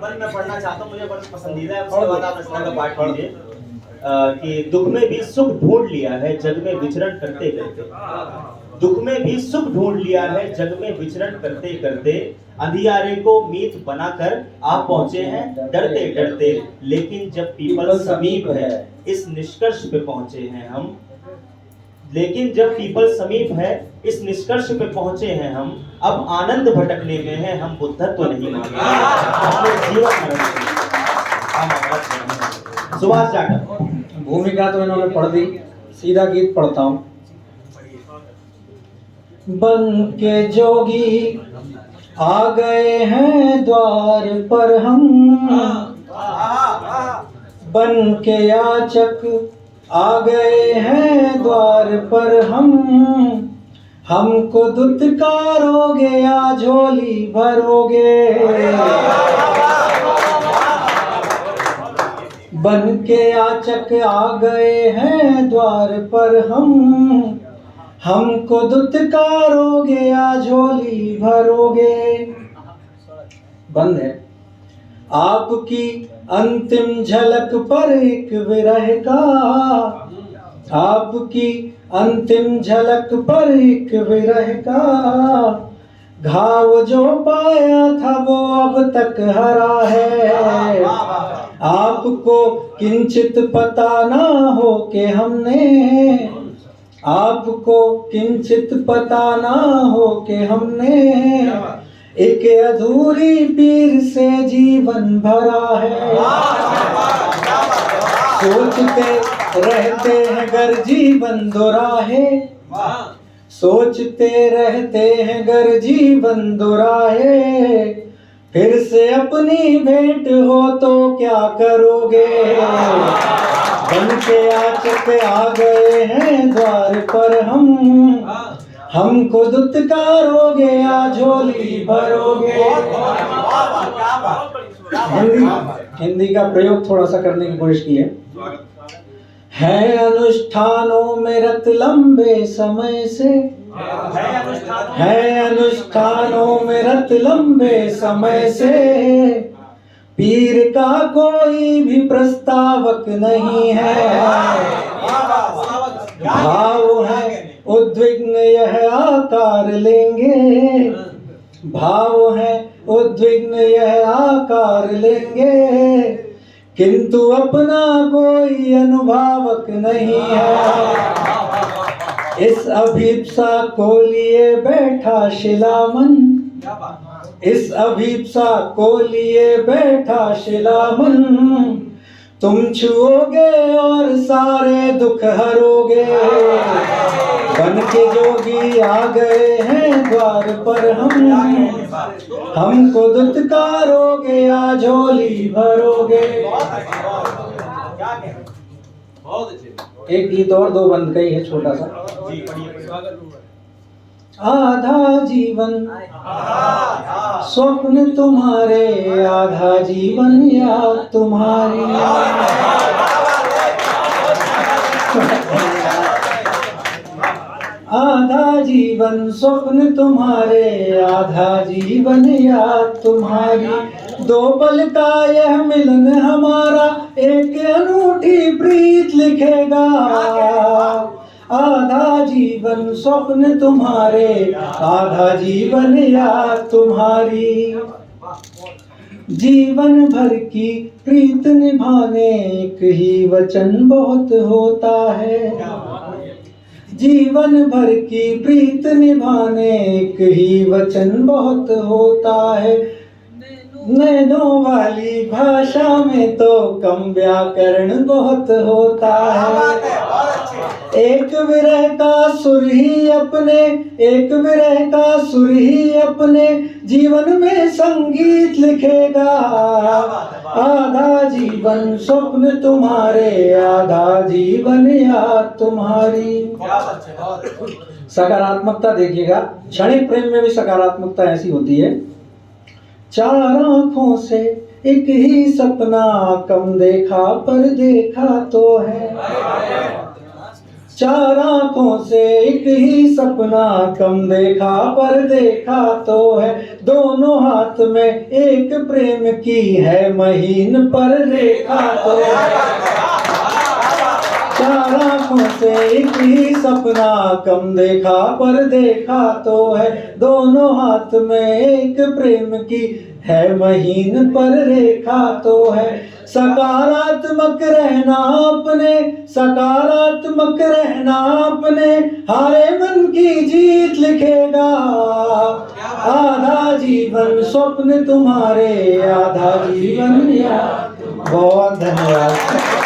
मन में पढ़ना चाहता हूँ, मुझे बड़ा पसंदीदा है। उसके बाद आप रचना का पाठ कीजिए कि दुख में भी सुख ढूंढ लिया है जग में विचरण करते करते। दुख में भी सुख ढूंढ लिया है जग में विचरण करते करते। अंधियारे को मीत बनाकर आप पहुंचे हैं डरते डरते, लेकिन जब पीपल समीप है इस निष्कर्ष पे पहुंचे हैं हम। लेकिन जब पीपल समीप है इस निष्कर्ष पे पहुंचे हैं हम। अब आनंद भटकने में है, हम बुद्धत्व नहीं मांगे, अपने जीवन में। सुभाष जाटव। भूमिका तो इन्होंने पढ़ दी, सीधा गीत पढ़ता हूँ। बन के जोगी आ गए हैं द्वार पर हम, बन के याचक आ गए हैं द्वार पर हम। हमको दुत्कारोगे या झोली भरोगे। बन के याचक आ गए हैं द्वार पर हम। हमको दुत्कारोगे या झोली भरोगे। बंद है। आपकी अंतिम झलक पर एक विरह का, आपकी अंतिम झलक पर एक विरह का। घाव जो पाया था वो अब तक हरा है। आपको किंचित पता ना हो के हमने, आपको किंचित पता ना हो के हमने एक अधूरी पीर से जीवन भरा है। सोचते रहते हैं गर जीवन दोराहे, सोचते रहते हैं गर जीवन दोराहे। फिर से अपनी भेंट हो तो क्या करोगे। बन के याचक आ गए हैं द्वार पर हम। हमको दुत्कारोगे या झोली भरोगे। हिंदी का प्रयोग थोड़ा सा करने की कोशिश की है अनुष्ठानों में रत लंबे समय से, है अनुष्ठानों में रत लंबे समय से। पीर का कोई भी प्रस्तावक नहीं है। भाव है उद्विग्न यह आकार लेंगे, भाव है उद्विग्न यह आकार लेंगे। किंतु अपना कोई अनुभावक नहीं है। इस अभीप्सा को लिए बैठा शिलामन, इस अभीप्सा को लिए बैठा शिलामन। तुम छुओगे और सारे दुख हरोगे। बन के जोगी आ गए हैं द्वार पर हम। हमको दुत्कारोगे या झोली भरोगे। एक गीत और दो बंद कही है छोटा सा। आधा जीवन स्वप्न तुम्हारे, आधा जीवन याद तुम्हारी। आधा जीवन स्वप्न तुम्हारे, आधा जीवन याद तुम्हारी। दो पल का यह मिलन हमारा एक अनूठी प्रीत लिखेगा। आधा जीवन स्वप्न तुम्हारे, आधा जीवन याद तुम्हारी। जीवन भर की प्रीत निभाने एक ही वचन बहुत होता है। जीवन भर की प्रीत निभाने एक ही वचन बहुत होता है। नैनों वाली भाषा में तो कम व्याकरण बहुत होता है। एक विरह का सुर ही अपने, एक विरह का सुर ही अपने जीवन में संगीत लिखेगा। आधा जीवन स्वप्न तुम्हारे, आधा जीवन याद तुम्हारी। सकारात्मकता देखिएगा, क्षणिक प्रेम में भी सकारात्मकता ऐसी होती है। चार आंखों से एक ही सपना कम देखा पर देखा तो है। चार आंखों से एक ही सपना कम देखा पर देखा तो है, दोनों हाथ में एक प्रेम की है महीन पर रेखा तो है। चार आंखों से एक ही सपना कम देखा पर देखा तो है, दोनों हाथ में एक प्रेम की है महीन पर रेखा तो है। सकारात्मक रहना अपने, सकारात्मक रहना अपने, हारे मन की जीत लिखेगा। आधा जीवन स्वप्न तुम्हारे, आधा जीवन याद। बहुत धन्यवाद।